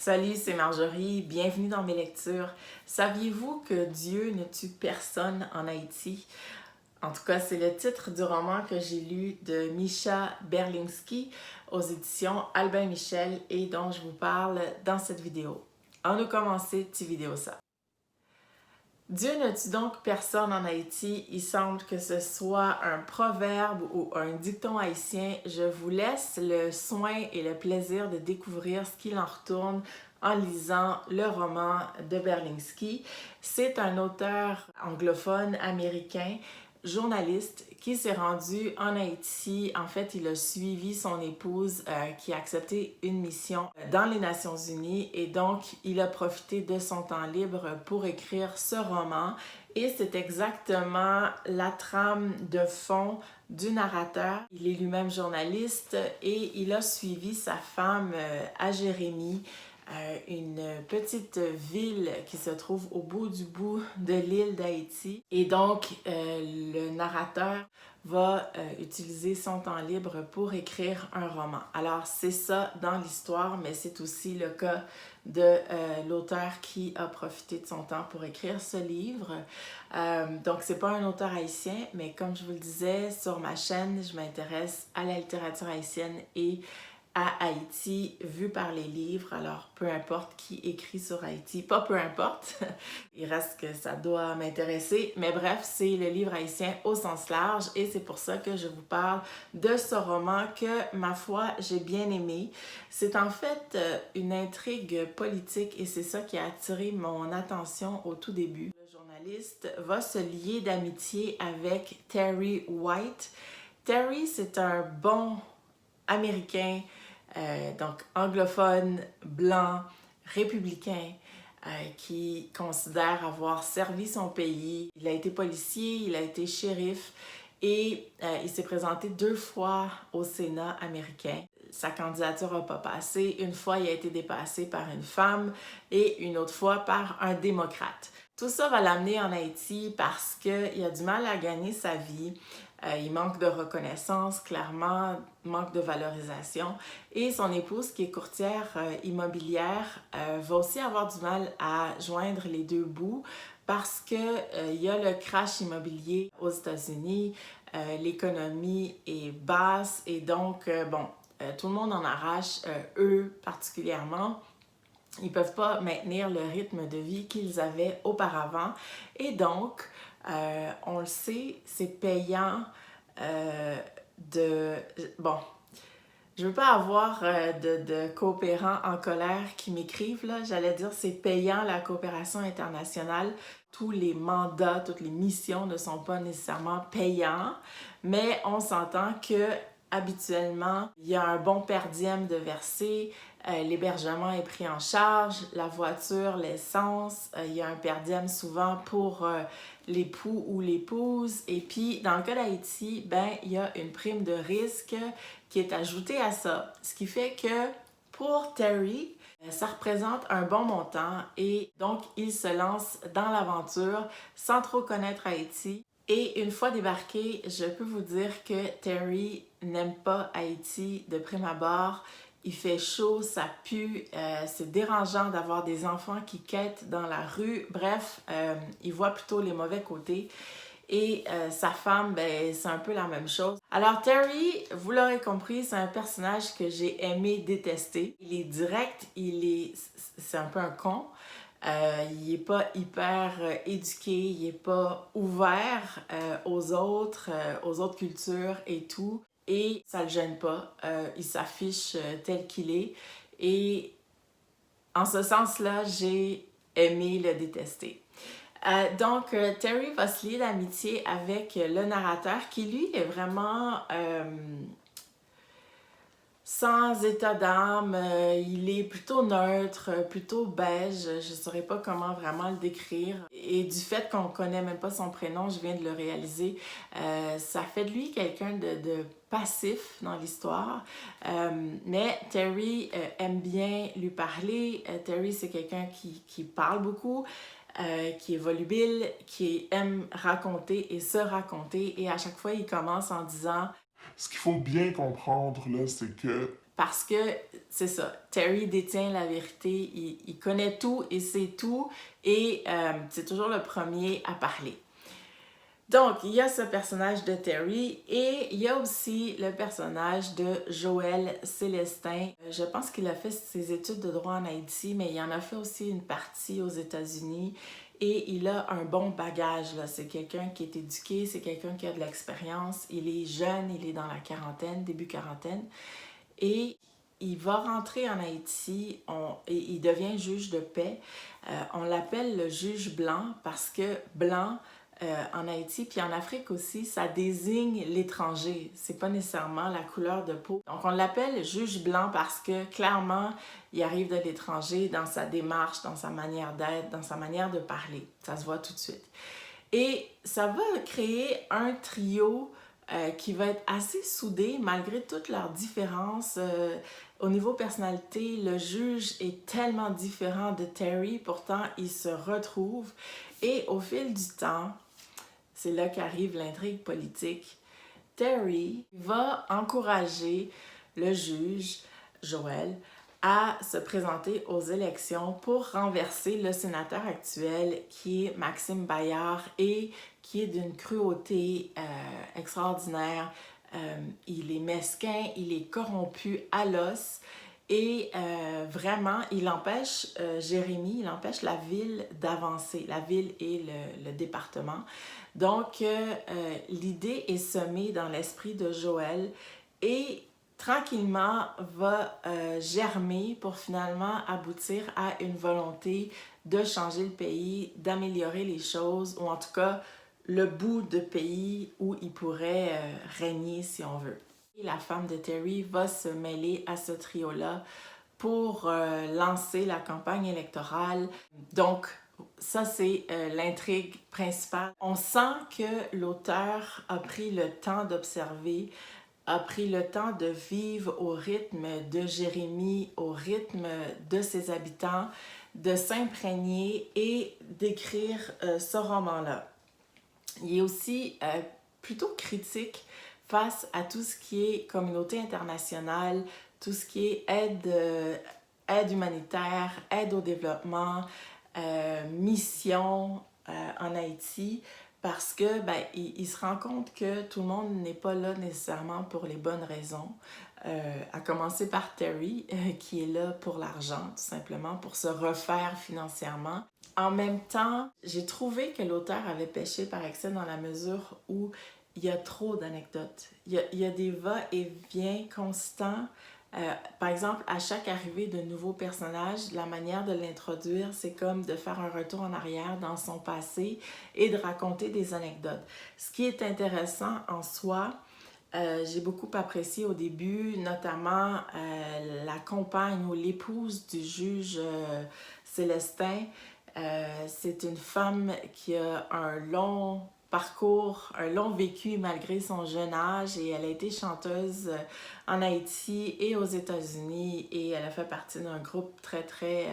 Salut, c'est Marjorie, bienvenue dans mes lectures. Saviez-vous que Dieu ne tue personne en Haïti? En tout cas, c'est le titre du roman que j'ai lu de Misha Berlinski aux éditions Albin Michel et dont je vous parle dans cette vidéo. On a commencé, petite vidéo ça. Dieu ne tue donc personne en Haïti. Il semble que ce soit un proverbe ou un dicton haïtien. Je vous laisse le soin et le plaisir de découvrir ce qu'il en retourne en lisant le roman de Berlinski. C'est un auteur anglophone américain, journaliste, qui s'est rendu en Haïti. En fait, il a suivi son épouse qui a accepté une mission dans les Nations Unies et donc il a profité de son temps libre pour écrire ce roman. Et c'est exactement la trame de fond du narrateur. Il est lui-même journaliste et il a suivi sa femme à Jérémie, une petite ville qui se trouve au bout de l'île d'Haïti. Et donc, le narrateur va utiliser son temps libre pour écrire un roman. Alors, c'est ça dans l'histoire, mais c'est aussi le cas de l'auteur qui a profité de son temps pour écrire ce livre. Donc, c'est pas un auteur haïtien, mais comme je vous le disais, sur ma chaîne, je m'intéresse à la littérature haïtienne et à Haïti vu par les livres. Alors, peu importe qui écrit sur Haïti, pas peu importe, il reste que ça doit m'intéresser. Mais bref, c'est le livre haïtien au sens large et c'est pour ça que je vous parle de ce roman que, ma foi, j'ai bien aimé. C'est en fait une intrigue politique et c'est ça qui a attiré mon attention au tout début. Le journaliste va se lier d'amitié avec Terry White. Terry, c'est un bon Américain, donc anglophone, blanc, républicain, qui considère avoir servi son pays. Il a été policier, il a été shérif et il s'est présenté 2 fois au Sénat américain. Sa candidature n'a pas passé. Une fois, il a été dépassé par une femme et une autre fois par un démocrate. Tout ça va l'amener en Haïti parce qu'il a du mal à gagner sa vie. Il manque de reconnaissance, clairement, manque de valorisation. Et son épouse, qui est courtière immobilière, va aussi avoir du mal à joindre les deux bouts parce qu'il y a le crash immobilier aux États-Unis, l'économie est basse et donc, tout le monde en arrache, eux particulièrement. Ils ne peuvent pas maintenir le rythme de vie qu'ils avaient auparavant. Et donc, on le sait, c'est payant de... Bon, je veux pas avoir de coopérants en colère qui m'écrivent, là. J'allais dire, c'est payant la coopération internationale. Tous les mandats, toutes les missions ne sont pas nécessairement payants, mais on s'entend que habituellement, il y a un bon per diem de verser, l'hébergement est pris en charge, la voiture, l'essence, il y a un per diem souvent pour l'époux ou l'épouse. Et puis, dans le cas d'Haïti, il y a une prime de risque qui est ajoutée à ça. Ce qui fait que pour Terry, ça représente un bon montant et donc il se lance dans l'aventure sans trop connaître Haïti. Et une fois débarqué, je peux vous dire que Terry n'aime pas Haïti de prime abord. Il fait chaud, ça pue, c'est dérangeant d'avoir des enfants qui quêtent dans la rue. Bref, il voit plutôt les mauvais côtés. Et sa femme, c'est un peu la même chose. Alors Terry, vous l'aurez compris, c'est un personnage que j'ai aimé détester. Il est direct, c'est un peu un con. Il n'est pas hyper éduqué, il n'est pas ouvert aux autres cultures et tout. Et ça ne le gêne pas, il s'affiche tel qu'il est. Et en ce sens-là, j'ai aimé le détester. Donc, Terry va se lier d'amitié avec le narrateur qui, lui, est vraiment sans état d'âme. Il est plutôt neutre, plutôt beige. Je ne saurais pas comment vraiment le décrire. Et du fait qu'on ne connaît même pas son prénom, je viens de le réaliser, ça fait de lui quelqu'un de passif dans l'histoire. Mais Terry aime bien lui parler. Terry, c'est quelqu'un qui parle beaucoup. Qui est volubile, qui aime raconter et se raconter. Et à chaque fois, il commence en disant Ce qu'il faut bien comprendre, là, c'est que parce que c'est ça, Terry détient la vérité, il connaît tout, il sait tout et c'est toujours le premier à parler. Donc, il y a ce personnage de Terry et il y a aussi le personnage de Joël Célestin. Je pense qu'il a fait ses études de droit en Haïti, mais il en a fait aussi une partie aux États-Unis et il a un bon bagage, là. C'est quelqu'un qui est éduqué, c'est quelqu'un qui a de l'expérience. Il est jeune, il est dans la quarantaine, début quarantaine. Et il va rentrer en Haïti et il devient juge de paix. On l'appelle le juge blanc parce que blanc, en Haïti, puis en Afrique aussi, ça désigne l'étranger. C'est pas nécessairement la couleur de peau. Donc, on l'appelle juge blanc parce que, clairement, il arrive de l'étranger dans sa démarche, dans sa manière d'être, dans sa manière de parler. Ça se voit tout de suite. Et ça va créer un trio qui va être assez soudé malgré toutes leurs différences. Au niveau personnalité, le juge est tellement différent de Terry, pourtant ils se retrouvent. Et au fil du temps, c'est là qu'arrive l'intrigue politique. Terry va encourager le juge, Joël, à se présenter aux élections pour renverser le sénateur actuel qui est Maxime Bayard et qui est d'une cruauté extraordinaire. Il est mesquin, il est corrompu à l'os et vraiment, il empêche Jérémy, il empêche la ville d'avancer, la ville et le département. Donc, l'idée est semée dans l'esprit de Joël et tranquillement va germer pour finalement aboutir à une volonté de changer le pays, d'améliorer les choses, ou en tout cas le bout de pays où il pourrait régner si on veut. Et la femme de Terry va se mêler à ce trio-là pour lancer la campagne électorale. Donc, ça, c'est l'intrigue principale. On sent que l'auteur a pris le temps d'observer, a pris le temps de vivre au rythme de Jérémy, au rythme de ses habitants, de s'imprégner et d'écrire ce roman-là. Il est aussi plutôt critique face à tout ce qui est communauté internationale, tout ce qui est aide humanitaire, aide au développement, mission en Haïti, parce que il se rend compte que tout le monde n'est pas là nécessairement pour les bonnes raisons. À commencer par Terry, qui est là pour l'argent, tout simplement, pour se refaire financièrement. En même temps, j'ai trouvé que l'auteur avait péché par excès dans la mesure où il y a trop d'anecdotes. Il y a des va-et-vient constants. Par exemple, à chaque arrivée de nouveaux personnages, la manière de l'introduire, c'est comme de faire un retour en arrière dans son passé et de raconter des anecdotes. Ce qui est intéressant en soi, j'ai beaucoup apprécié au début, notamment la compagne ou l'épouse du juge Célestin. C'est une femme qui a un long parcours, un long vécu malgré son jeune âge et elle a été chanteuse en Haïti et aux États-Unis et elle a fait partie d'un groupe très très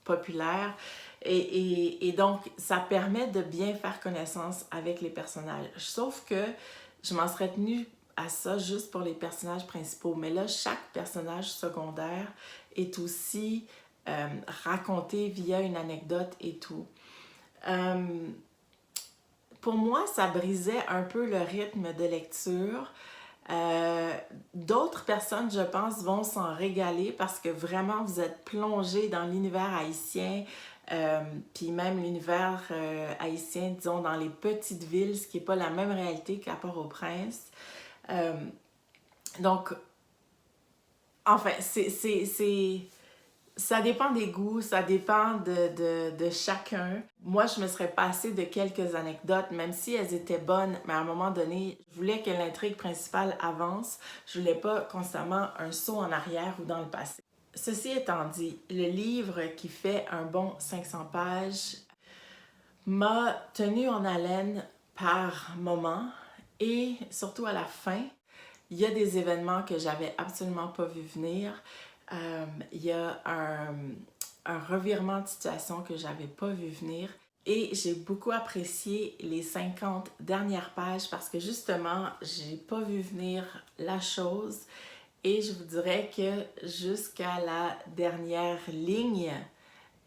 populaire et donc ça permet de bien faire connaissance avec les personnages. Sauf que je m'en serais tenue à ça juste pour les personnages principaux, mais là chaque personnage secondaire est aussi raconté via une anecdote et tout. Pour moi, ça brisait un peu le rythme de lecture. D'autres personnes, je pense, vont s'en régaler parce que vraiment, vous êtes plongé dans l'univers haïtien, puis même l'univers haïtien, disons, dans les petites villes, ce qui n'est pas la même réalité qu'à Port-au-Prince. Donc, enfin, ça dépend des goûts, ça dépend de chacun. Moi, je me serais passée de quelques anecdotes, même si elles étaient bonnes, mais à un moment donné, je voulais que l'intrigue principale avance. Je voulais pas constamment un saut en arrière ou dans le passé. Ceci étant dit, le livre qui fait un bon 500 pages m'a tenu en haleine par moments et surtout à la fin, il y a des événements que j'avais absolument pas vu venir. Il y a un revirement de situation que j'avais pas vu venir et j'ai beaucoup apprécié les 50 dernières pages parce que justement, j'ai pas vu venir la chose Et je vous dirais que jusqu'à la dernière ligne,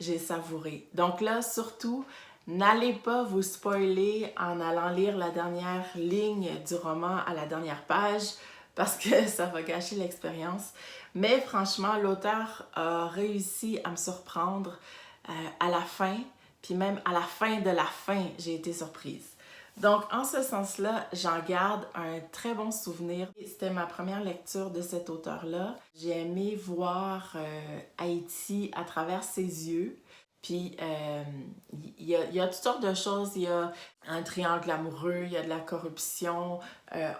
j'ai savouré. Donc là, surtout, n'allez pas vous spoiler en allant lire la dernière ligne du roman à la dernière page parce que ça va gâcher l'expérience. Mais franchement, l'auteur a réussi à me surprendre à la fin, puis même à la fin de la fin, j'ai été surprise. Donc, en ce sens-là, j'en garde un très bon souvenir. C'était ma première lecture de cet auteur-là. J'ai aimé voir Haïti à travers ses yeux. Puis, il y a toutes sortes de choses. Il y a un triangle amoureux, il y a de la corruption.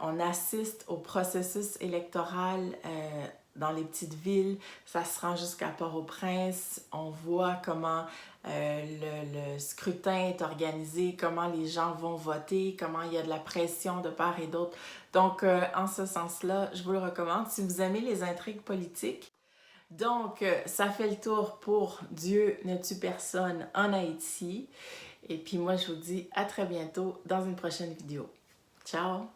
On assiste au processus électoral dans les petites villes. Ça se rend jusqu'à Port-au-Prince. On voit comment le scrutin est organisé, comment les gens vont voter, comment il y a de la pression de part et d'autre. Donc, en ce sens-là, je vous le recommande si vous aimez les intrigues politiques. Donc, ça fait le tour pour Dieu ne tue personne en Haïti. Et puis moi, je vous dis à très bientôt dans une prochaine vidéo. Ciao!